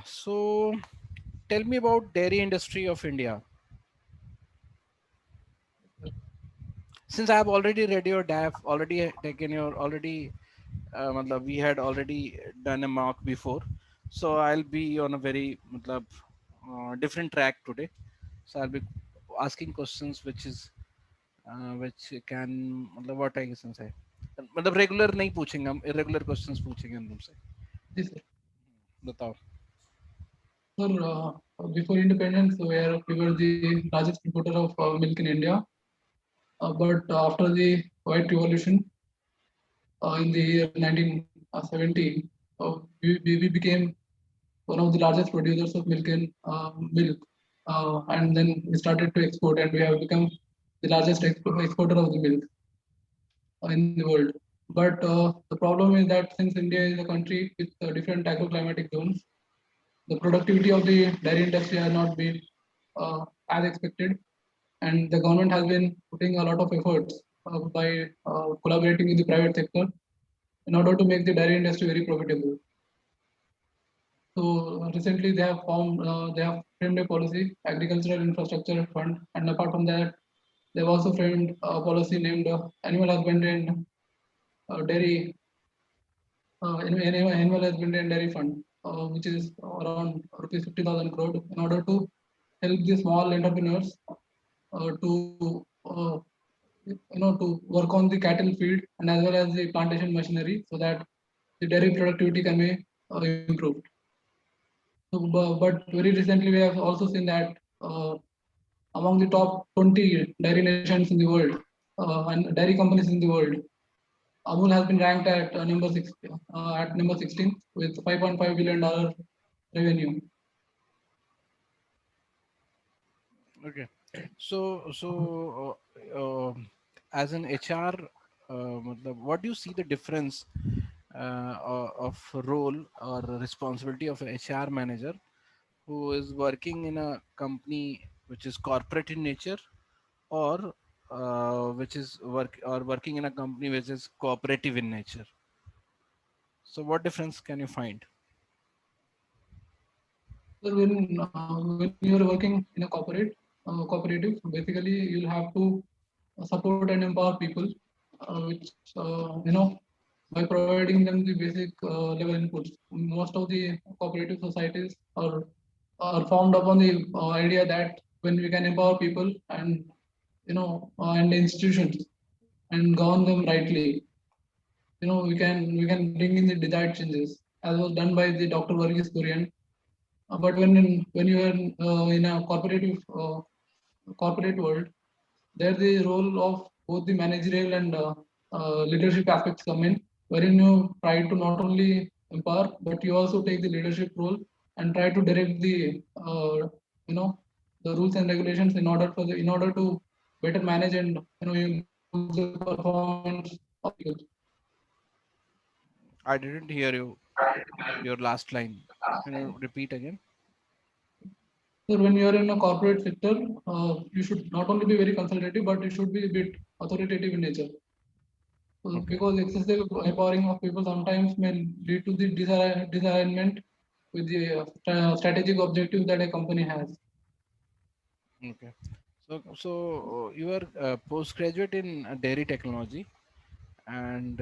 So tell me about dairy industry of India. Since I have already read your DAF, already taken your already, we had already done a mock before, so I'll be on a very different track today. So I'll be asking questions which can what I can say, मतलब regular नहीं पूछेंगे हम, irregular questions पूछेंगे हम तुमसे. Yes, sir. बताओ. Sir, before independence, we were the largest importer of milk in India. But after the White Revolution in the year 1917, we became one of the largest producers of milk. And then we started to export, and we have become the largest exporter of the milk in the world. But the problem is that since India is a country with different agroclimatic zones, the productivity of the dairy industry has not been as expected, and the government has been putting a lot of efforts by collaborating with the private sector in order to make the dairy industry very profitable. So recently they have framed a policy, agricultural infrastructure fund, and apart from that, they've also framed a policy named animal husbandry and dairy animal husbandry and dairy fund, which is around rupees 50,000 crore in order to help the small entrepreneurs to work on the cattle feed and as well as the plantation machinery so that the dairy productivity can be improved. So, but very recently we have also seen that among the top 20 dairy nations in the world and dairy companies in the world, Amul has been ranked at number 16 with $5.5 billion revenue. Okay. So as an HR, what do you see the difference of role or responsibility of a HR manager who is working in a company which is corporate in nature, or which is working in a company which is cooperative in nature? So what difference can you find? So when you are working in a cooperative, basically you'll have to support and empower people, which by providing them the basic level inputs. Most of the cooperative societies are formed upon the idea that when we can empower people and and institutions and govern them rightly, we can bring in the desired changes, as was done by the Dr. Varghese Kurian. But when you are in a corporate world, there the role of both the managerial and leadership aspects come in, wherein you try to not only empower but you also take the leadership role and try to direct the you know the rules and regulations in order to better manage and improve the performance of the people. I didn't hear your last line. Can you repeat again? So when you are in a corporate sector, you should not only be very consultative, but you should be a bit authoritative in nature. So Okay. because excessive empowering of people sometimes may lead to the disalignment with the strategic objective that a company has. Okay. So you are postgraduate in dairy technology, and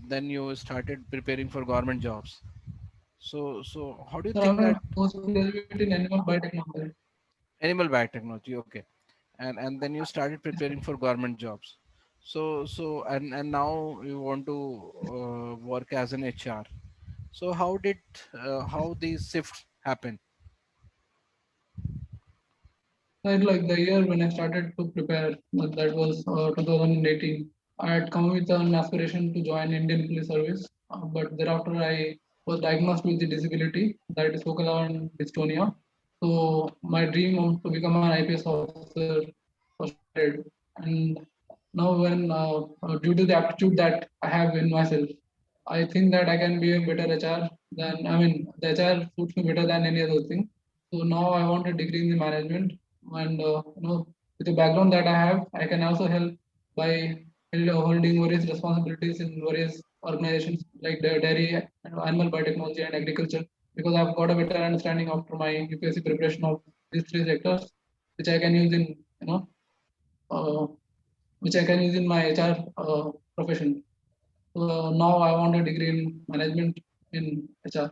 then you started preparing for government jobs. So how do you So think I'm that postgraduate in animal biotechnology. animal biotechnology? Okay, and then you started preparing for government jobs. And now you want to work as an HR. So how these shifts happen? Right, like the year when I started to prepare, that was 2018. I had come with an aspiration to join Indian Police Service, but thereafter I was diagnosed with the disability that is focal on dystonia. So my dream of to become an IPS officer was shattered. And now, when due to the aptitude that I have in myself, I think that I can be a better HR than the HR suits me better than any other thing. So now I want a degree in the management, and with the background that I have, I can also help by holding various responsibilities in various organizations like the dairy, animal biotechnology, and agriculture, because I've got a better understanding after my UPSC preparation of these three sectors, which I can use in uh, which I can use in my HR profession. So now I want a degree in management in HR.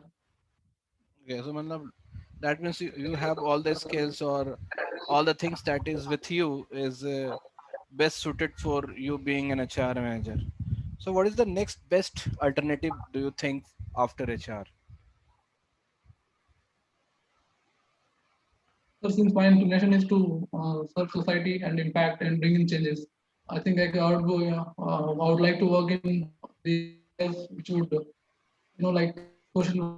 Okay, so matlab, that means you have all the skills or all the things that is with you is best suited for you being an HR manager. So what is the next best alternative do you think after HR? So since my inclination is to serve society and impact and bring in changes, I think I would go. I would like to work in the areas which would, like social work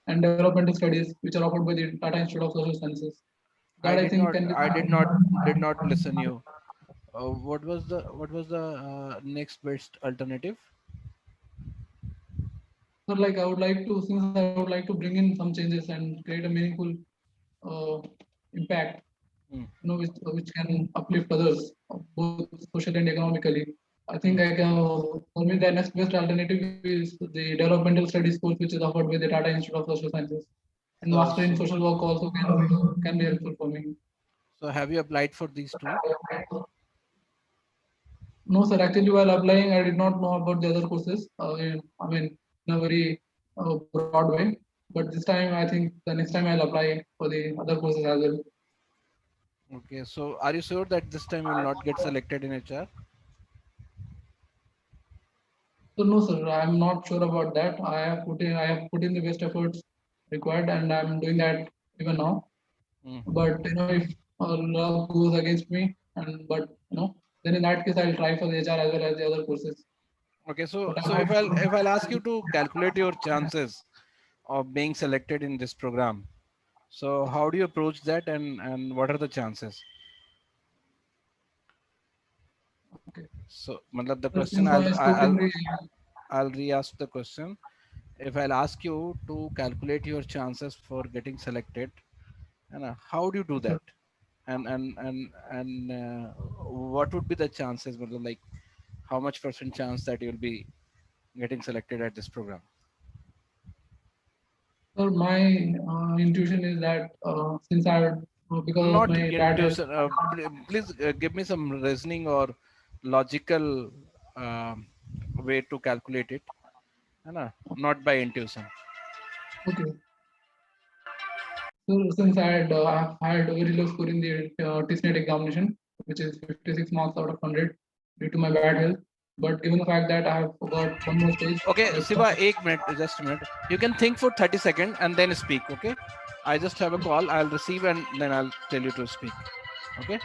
and developmental studies, which are offered by the Tata Institute of Social Sciences. That I think can be. I did not listen you. What was the next best alternative? So like I would like to, since I would like to bring in some changes and create a meaningful uh, impact, Hmm. which can uplift others, both socially and economically. I think Hmm. I can. For me, the next best alternative is the developmental studies course, which is offered by the Tata Institute of Social Sciences, and So, master in so social work also can be helpful for me. so have you applied for these two? No, sir. Actually, while applying, I did not know about the other courses. I mean, in a very broad way. But this time, I think the next time I'll apply for the other courses as well. Okay, so are you sure that this time you will not get selected in HR? So no, sir. I'm not sure about that. I have put in the best efforts required, and I'm doing that even now. Hmm. But if luck goes against me, then in that case, I'll try for the HR as well as the other courses. Okay, But I'm so not sure. if I'll ask you to calculate your chances of being selected in this program, so how do you approach that, and what are the chances? Okay. So, matlab the So question since I spoke in the I'll re-ask the question. If I'll ask you to calculate your chances for getting selected, and how do you do that? And what would be the chances? Matlab, like how much percent chance that you'll be getting selected at this program? So my intuition is that since because of Not my dad has intuition. Please give me some reasoning or logical um way to calculate it. है ना? Not by intuition. okay. So since I had a very low score in the TISNET examination, which is 56 marks out of 100 due to my bad health. But given the fact that I have got one more stage, Okay, like Siva, एक minute, just a minute. You can think for 30 seconds and then speak. Okay, I just have a call. I'll receive and then I'll tell you to speak. Okay.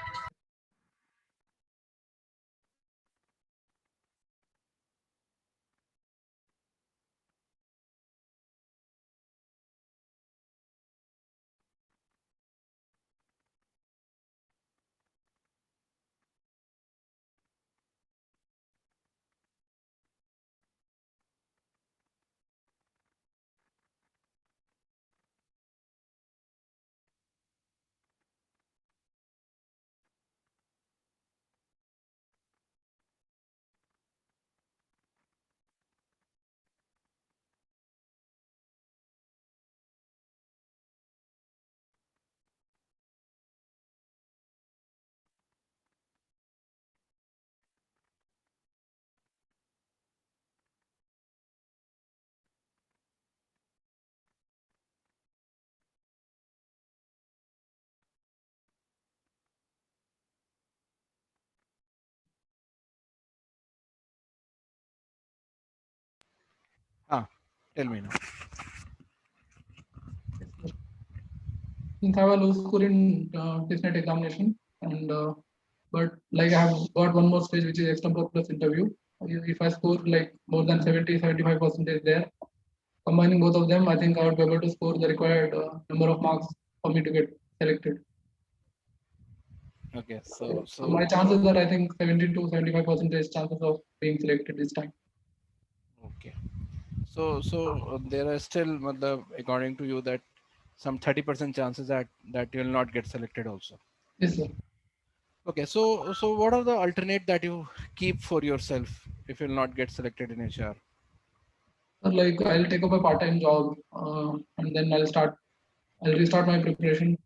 Ah, tell me now. since I have a low score in TISNET examination, and but like I have got one more stage, which is external plus interview. If I score like more than 70-75% there, combining both of them, I think I would be able to score the required number of marks for me to get selected. Okay, So my chances are I think 70 to 75% chances of being selected this time. okay. There are still, matlab, according to you, that some 30% chances that you will not get selected also. Yes, sir. Okay, so what are the alternate that you keep for yourself if you'll not get selected in HR? So like I'll take up a part-time job, and then I'll restart my preparation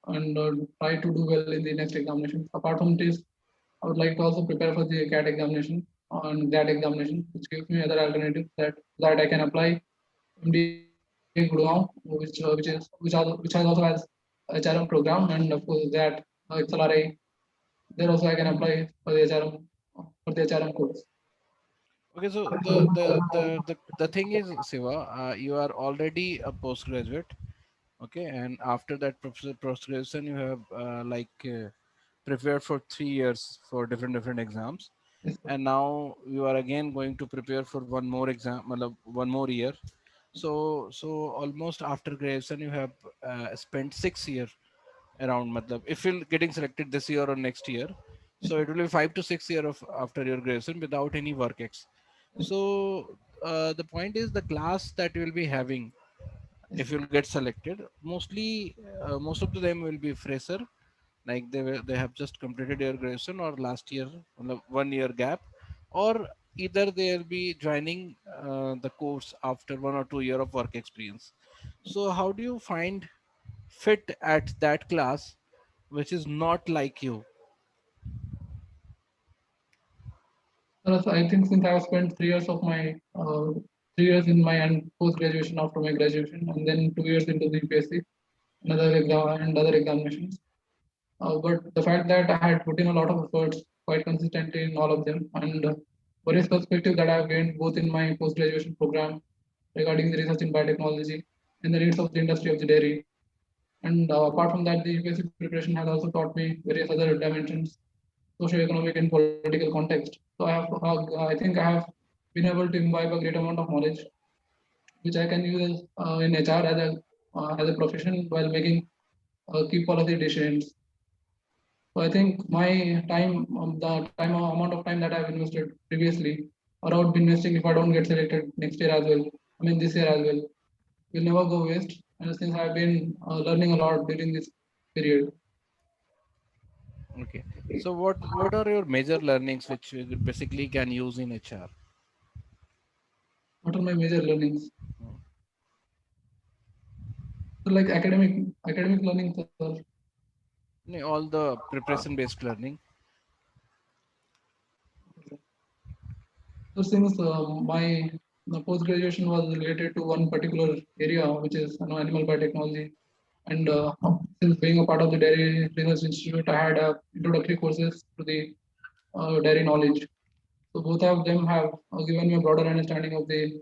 and try to do well in the next examination. Apart from this, I would like to also prepare for the CAT examination and that examination, which gives me other alternatives that I can apply MBA Gurgaon, which has also has HRM program, and of course that XLRI. There also I can apply for the HRM course. Okay, so the thing is, Siva, you are already a postgraduate. Okay, and after that post graduation, you have prepared for 3 years for different exams, Yes, sir. and now you are again going to prepare for one more exam, one more year. So almost after graduation, you have spent 6 years around. If you're getting selected this year or next year, so it will be 5 to 6 years of after your graduation without any work ex. So the point is the class that you will be having if you'll get selected, mostly most of them will be fresher, like they have just completed their graduation or last year on the 1 year gap, or either they'll be joining the course after 1 or 2 year of work experience. So how do you find fit at that class which is not like you? So I think since I have spent 3 years of my 3 years in my post graduation after my graduation, and then 2 years into the UPSC, another exam and other examinations. But the fact that I had put in a lot of efforts, quite consistently in all of them, and various perspectives that I have gained both in my post graduation program regarding the research in biotechnology and the needs of the industry of the dairy. And apart from that, the UPSC preparation has also taught me various other dimensions, socio-economic and political context. So I think I have been able to imbibe a great amount of knowledge, which I can use in HR as a profession while making key policy decisions. So I think my time, amount of time that I've invested previously, or I would be investing if I don't get selected next year as well. I mean this year as well, will never go waste. And since I've been learning a lot during this period, Okay, so what are your major learnings which you basically can use in HR? what are my major learnings? Hmm. So like academic learning. All the preparation based learning. So since my post graduation was related to one particular area, which is animal biotechnology, and since being a part of the Dairy Research Institute, I had introductory courses to the dairy knowledge. So both of them have given me a broader understanding of the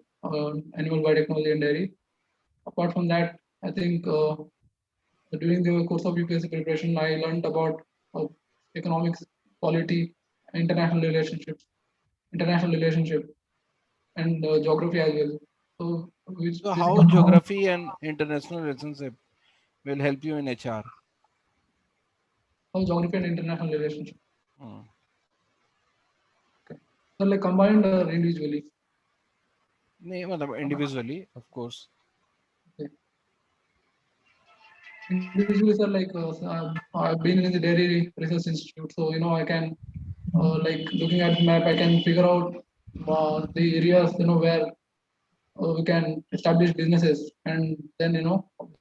animal biotechnology and dairy. Apart from that, I think during the course of UPSC preparation, I learned about uh, economics, polity, international relationships, international relationship, and geography as well. So which So how basically geography and international relationship will help you in HR? how geography and international relationship. Hmm. Okay. So like combined or individually. नहीं, मतलब individually, of course. Okay. Individually, sir, like I've been in the Dairy Research Institute, so I can like looking at the map, I can figure out the areas where we can establish businesses, and then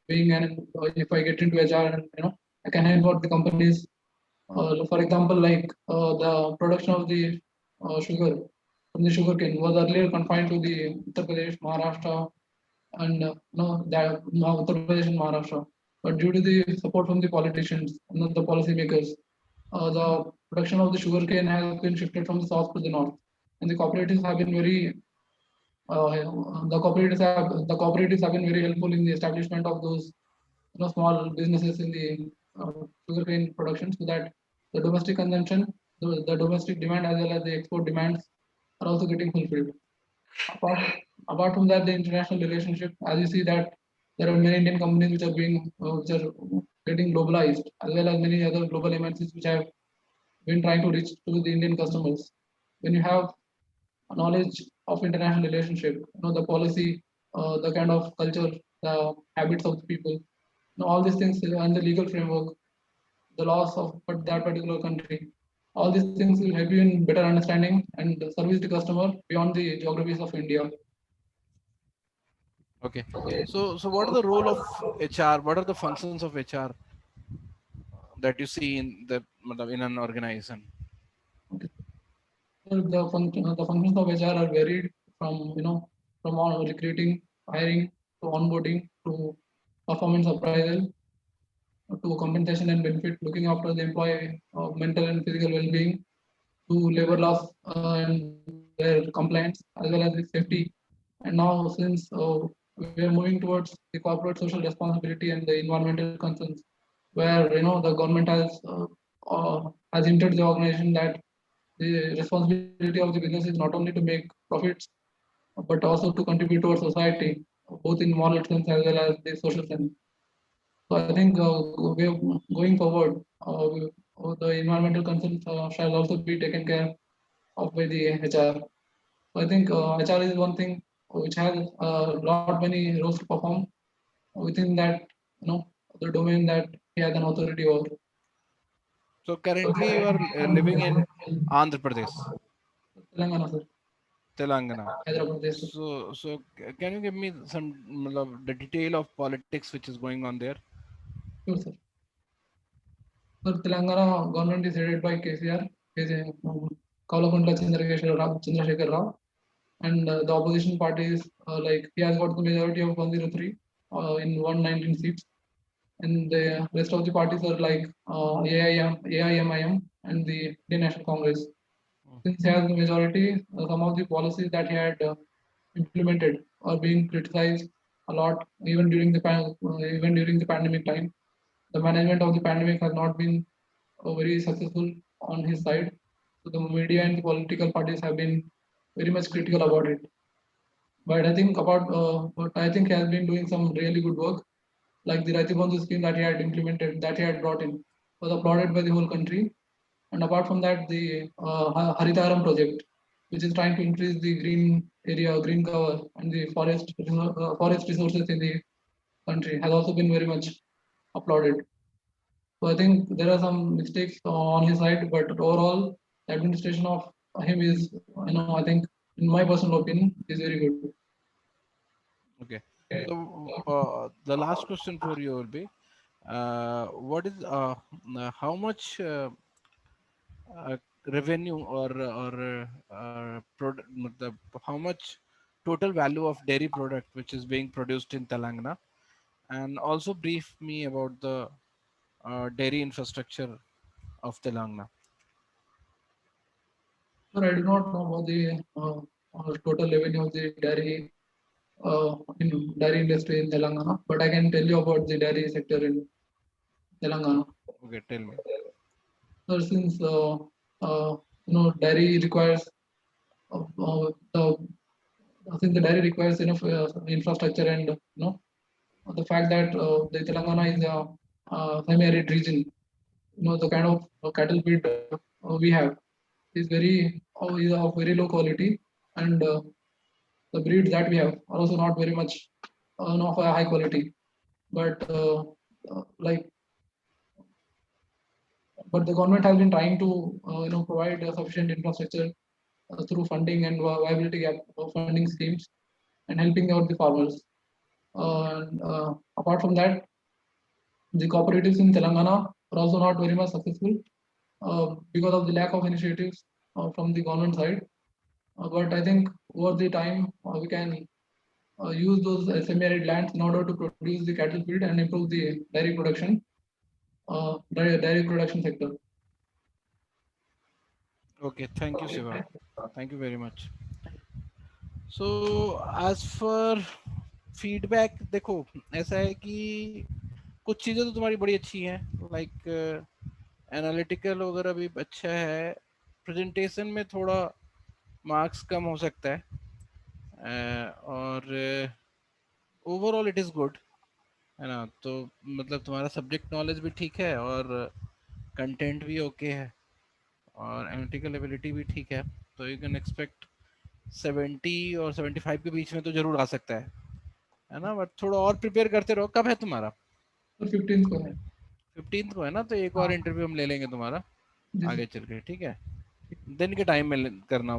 being an if I get into HR, and I can help out the companies. For example, like the production of the sugar from the sugarcane was earlier confined to the Uttar Pradesh, Maharashtra, and no, that now Uttar Pradesh and Maharashtra. But due to the support from the politicians, the policymakers, the production of the sugarcane has been shifted from the south to the north, and the cooperatives have been very the cooperatives have been very helpful in the establishment of those small businesses in the sugarcane production, so that the domestic consumption, the domestic demand as well as the export demands are also getting fulfilled. Apart, apart from that, the international relationship, as you see that there are many Indian companies which are getting globalized, as well as many other global MNCs which have been trying to reach to the Indian customers. When you have knowledge of international relationship, the policy, the kind of culture, the habits of the people, all these things and the legal framework, the laws of that particular country. All these things will help you in better understanding and service the customer beyond the geographies of India. Okay. So what are the role of HR? What are the functions of HR that you see in the in an organization? Okay. So the functions of HR are varied from from all recruiting, hiring to onboarding to performance appraisal to compensation and benefit, looking after the employee mental and physical well-being, to labor laws and their compliance, as well as the safety. And now, since we are moving towards the corporate social responsibility and the environmental concerns, where the government has entered the organization that the responsibility of the business is not only to make profits but also to contribute towards society, both in moral sense as well as the social sense. So I think we going forward, the environmental concerns shall also be taken care of by the HR. So I think HR is one thing which has lot many roles to perform within that the domain that he has an authority over. So currently you are living in Andhra Pradesh, Telangana, sir. Telangana. Hyderabad, yes, sir. Can you give me some the detail of politics which is going on there? Sure, sir. So Telangana government is headed by KCR, is Kavlakuntla Chandrasekhar Rao, and the opposition parties like he has got the majority of 103 in 119 seats, and the rest of the parties are like AIMIM and the Indian National Congress. Since he has the majority, some of the policies that he had implemented are being criticized a lot, even during the pandemic time. The management of the pandemic has not been very successful on his side. So the media and the political parties have been very much critical about it. But I think he has been doing some really good work, like the Ratibandhu scheme that he had implemented, that he had brought in, was applauded by the whole country. And apart from that, the Haritaram project, which is trying to increase the green area, green cover, and the forest resources in the country, has also been very much applauded. So I think there are some mistakes on his side, but overall, the administration of him is, I think, in my personal opinion, is very good. Okay. So the last question for you will be, what is how much uh, revenue how much total value of dairy product which is being produced in Telangana, and also brief me about the dairy infrastructure of Telangana. Sir, I do not know about the total revenue of the dairy industry in Telangana, but I can tell you about the dairy sector in Telangana. Okay, tell me. So uh, dairy requires uh, uh, the since the dairy requires enough infrastructure, and the fact that the Telangana is a semi-arid region, the kind of cattle breed we have is of very low quality, and the breeds that we have are also not very much of a high quality. But like, but the government has been trying to provide sufficient infrastructure through funding and viability gap funding schemes and helping out the farmers. Apart from that, the cooperatives in Telangana are also not very much successful because of the lack of initiatives from the government side. But I think over the time we can use those semi-arid lands in order to produce the cattle feed and improve the dairy production sector. Okay, thank you, Shiva. Thank you very much. So as for feedback देखो, ऐसा है कि कुछ चीज़ें तो तुम्हारी बड़ी अच्छी हैं, लाइक एनालिटिकल वगैरह भी अच्छा है, प्रेजेंटेशन में थोड़ा मार्क्स कम हो सकता है, और ओवरऑल इट इज़ गुड, है ना? तो मतलब तुम्हारा सब्जेक्ट नॉलेज भी ठीक है और कंटेंट भी ओके है और एनालिटिकल एबिलिटी भी ठीक है, तो यू कैन एक्सपेक्ट 70 और 75 के बीच में तो जरूर आ सकता है ना? बट थोड़ा और प्रिपेयर करते रहो। कब है तुम्हारा? तो 15 को है। 15 को है ना? तो एक और हाँ इंटरव्यू हम ले लेंगे तुम्हारा जी आगे सर। चल के, ठीक है? दिन के टाइम में करना